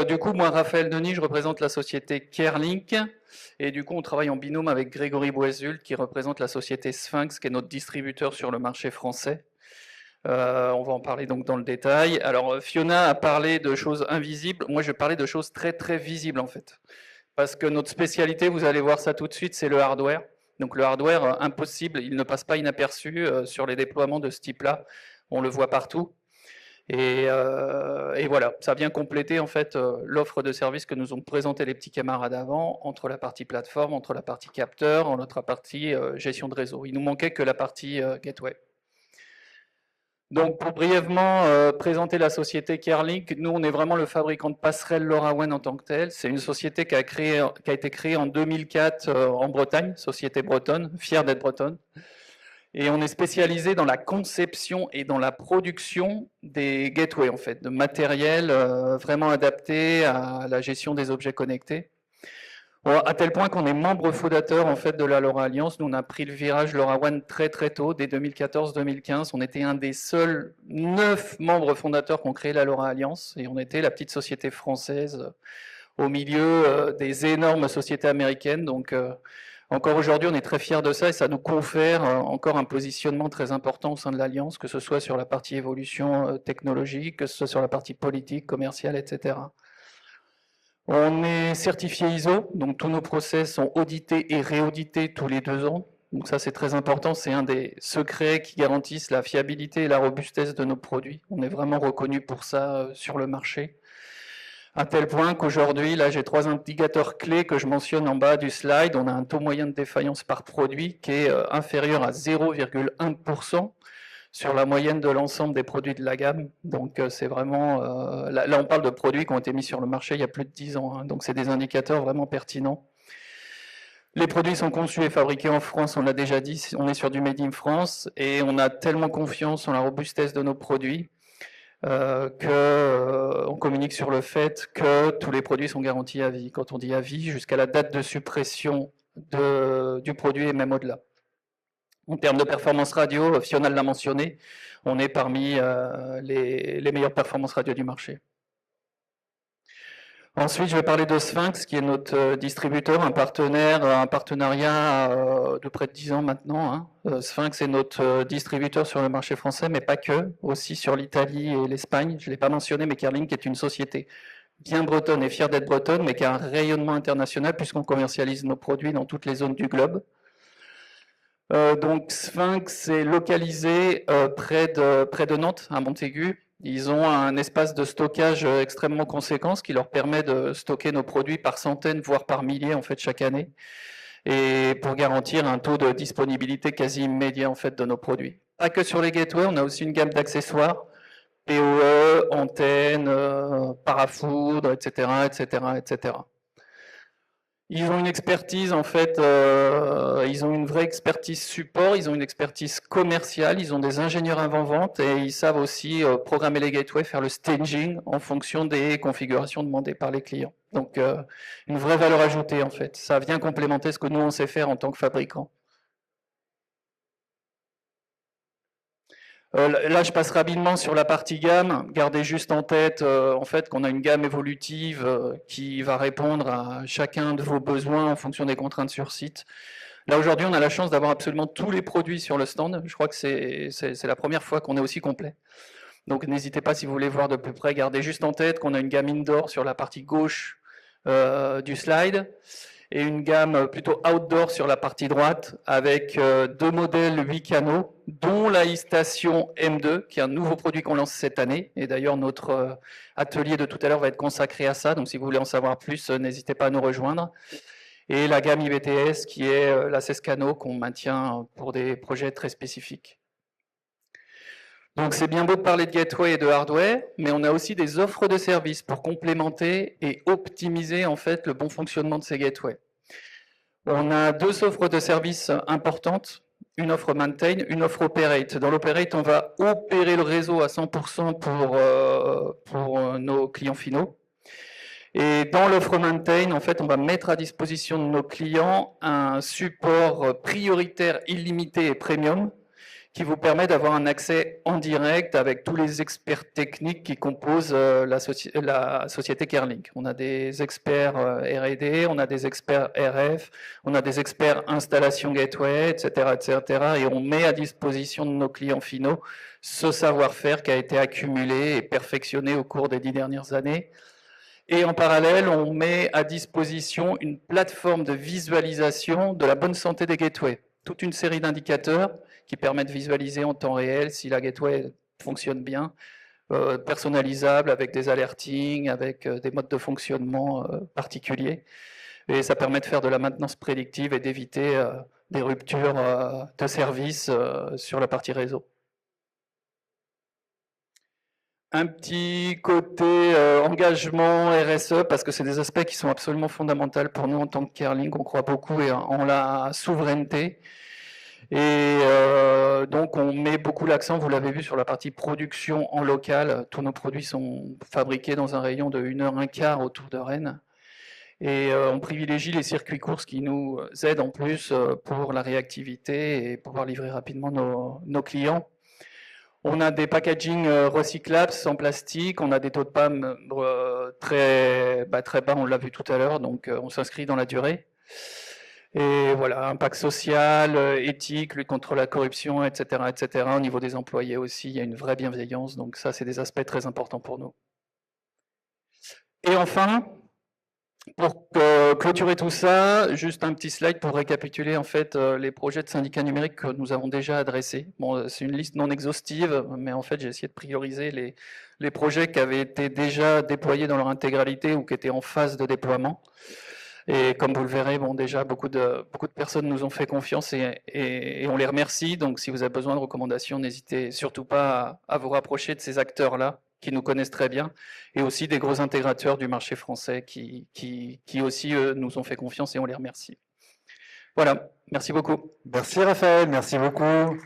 Du coup, moi, Raphaël Denis, je représente la société Carelink. Et du coup, on travaille en binôme avec Grégory Boisul, qui représente la société Sphinx, qui est notre distributeur sur le marché français. On va en parler donc dans le détail. Alors, Fiona a parlé de choses invisibles. Moi, je vais parler de choses très, très visibles, en fait. Parce que notre spécialité, vous allez voir ça tout de suite, c'est le hardware. Donc, le hardware, impossible, il ne passe pas inaperçu sur les déploiements de ce type-là. On le voit partout. Et voilà, ça vient compléter en fait l'offre de services que nous ont présenté les petits camarades avant, entre la partie plateforme, entre la partie capteur, entre la partie gestion de réseau. Il nous manquait que la partie gateway. Donc pour brièvement présenter la société Carelink, nous on est vraiment le fabricant de passerelles LoRaWAN en tant que tel. C'est une société qui a été créée en 2004 en Bretagne, société bretonne, fière d'être bretonne. Et on est spécialisé dans la conception et dans la production des gateways, en fait, de matériel vraiment adapté à la gestion des objets connectés. Bon, à tel point qu'on est membre fondateur en fait, de la LoRa Alliance. Nous, on a pris le virage LoRaWAN très très tôt, dès 2014-2015. On était un des seuls 9 membres fondateurs qui ont créé la LoRa Alliance. Et on était la petite société française au milieu des énormes sociétés américaines. Donc, encore aujourd'hui, on est très fiers de ça et ça nous confère encore un positionnement très important au sein de l'Alliance, que ce soit sur la partie évolution technologique, que ce soit sur la partie politique, commerciale, etc. On est certifié ISO, donc tous nos process sont audités et réaudités tous les 2 ans. Donc ça, c'est très important, c'est un des secrets qui garantissent la fiabilité et la robustesse de nos produits. On est vraiment reconnu pour ça sur le marché. À tel point qu'aujourd'hui, là, j'ai 3 indicateurs clés que je mentionne en bas du slide. On a un taux moyen de défaillance par produit qui est inférieur à 0,1% sur la moyenne de l'ensemble des produits de la gamme. Donc, c'est vraiment... là, on parle de produits qui ont été mis sur le marché il y a plus de 10 ans. Hein, donc, c'est des indicateurs vraiment pertinents. Les produits sont conçus et fabriqués en France, on l'a déjà dit. On est sur du Made in France et on a tellement confiance en la robustesse de nos produits qu'on communique sur le fait que tous les produits sont garantis à vie. Quand on dit à vie, jusqu'à la date de suppression du produit et même au-delà. En termes de performance radio, Fiona l'a mentionné, on est parmi les meilleures performances radio du marché. Ensuite, je vais parler de Sphinx, qui est notre distributeur, un partenariat de près de 10 ans maintenant. Hein. Sphinx est notre distributeur sur le marché français, mais pas que, aussi sur l'Italie et l'Espagne. Je ne l'ai pas mentionné, mais Carelink est une société bien bretonne et fière d'être bretonne, mais qui a un rayonnement international puisqu'on commercialise nos produits dans toutes les zones du globe. Donc Sphinx est localisé près de Nantes, à Montaigu. Ils ont un espace de stockage extrêmement conséquent, ce qui leur permet de stocker nos produits par centaines, voire par milliers en fait chaque année, et pour garantir un taux de disponibilité quasi immédiat en fait de nos produits. Pas que sur les gateways, on a aussi une gamme d'accessoires, PoE, antennes, parafoudres, etc., etc., etc. Ils ont une expertise, en fait, ils ont une vraie expertise support, ils ont une expertise commerciale, ils ont des ingénieurs avant-vente et ils savent aussi programmer les gateways, faire le staging en fonction des configurations demandées par les clients. Donc, une vraie valeur ajoutée, en fait. Ça vient complémenter ce que nous, on sait faire en tant que fabricant. Là, je passe rapidement sur la partie gamme. Gardez juste en tête en fait, qu'on a une gamme évolutive qui va répondre à chacun de vos besoins en fonction des contraintes sur site. Là, aujourd'hui, on a la chance d'avoir absolument tous les produits sur le stand. Je crois que c'est la première fois qu'on est aussi complet. Donc, n'hésitez pas, si vous voulez voir de plus près, gardez juste en tête qu'on a une gamme indoor sur la partie gauche du slide et une gamme plutôt outdoor sur la partie droite avec 2 modèles 8 canaux, dont la e-station M2, qui est un nouveau produit qu'on lance cette année. Et d'ailleurs, notre atelier de tout à l'heure va être consacré à ça. Donc, si vous voulez en savoir plus, n'hésitez pas à nous rejoindre. Et la gamme IBTS, qui est la 16 canaux qu'on maintient pour des projets très spécifiques. Donc c'est bien beau de parler de gateway et de hardware, mais on a aussi des offres de services pour complémenter et optimiser en fait le bon fonctionnement de ces gateways. On a 2 offres de services importantes, une offre maintain, une offre operate. Dans l'operate, on va opérer le réseau à 100% pour nos clients finaux. Et dans l'offre maintain, en fait, on va mettre à disposition de nos clients un support prioritaire illimité et premium qui vous permet d'avoir un accès en direct avec tous les experts techniques qui composent la société Kerlink. On a des experts R&D, on a des experts RF, on a des experts installation gateway, etc., etc. Et on met à disposition de nos clients finaux ce savoir-faire qui a été accumulé et perfectionné au cours des 10 dernières années. Et en parallèle, on met à disposition une plateforme de visualisation de la bonne santé des gateways. Toute une série d'indicateurs qui permettent de visualiser en temps réel si la gateway fonctionne bien, personnalisable avec des alertings, avec des modes de fonctionnement particuliers. Et ça permet de faire de la maintenance prédictive et d'éviter des ruptures de service sur la partie réseau. Un petit côté engagement RSE, parce que c'est des aspects qui sont absolument fondamentaux pour nous en tant que Kerlink. On croit beaucoup en la souveraineté. Et donc, on met beaucoup l'accent, vous l'avez vu, sur la partie production en local. Tous nos produits sont fabriqués dans un rayon de 1h15 autour de Rennes. Et on privilégie les circuits courts qui nous aident en plus pour la réactivité et pouvoir livrer rapidement nos clients. On a des packaging recyclables sans plastique, on a des taux de panne très bas, on l'a vu tout à l'heure, donc on s'inscrit dans la durée. Et voilà, impact social, éthique, lutte contre la corruption, etc., etc. Au niveau des employés aussi, il y a une vraie bienveillance, donc ça, c'est des aspects très importants pour nous. Et enfin, pour clôturer tout ça, juste un petit slide pour récapituler en fait les projets de syndicats numériques que nous avons déjà adressés. Bon, c'est une liste non exhaustive, mais en fait j'ai essayé de prioriser les projets qui avaient été déjà déployés dans leur intégralité ou qui étaient en phase de déploiement. Et comme vous le verrez, bon, déjà beaucoup de personnes nous ont fait confiance et on les remercie. Donc si vous avez besoin de recommandations, n'hésitez surtout pas à vous rapprocher de ces acteurs-là qui nous connaissent très bien, et aussi des gros intégrateurs du marché français qui aussi nous ont fait confiance et on les remercie. Voilà, merci beaucoup. Merci Raphaël, merci beaucoup.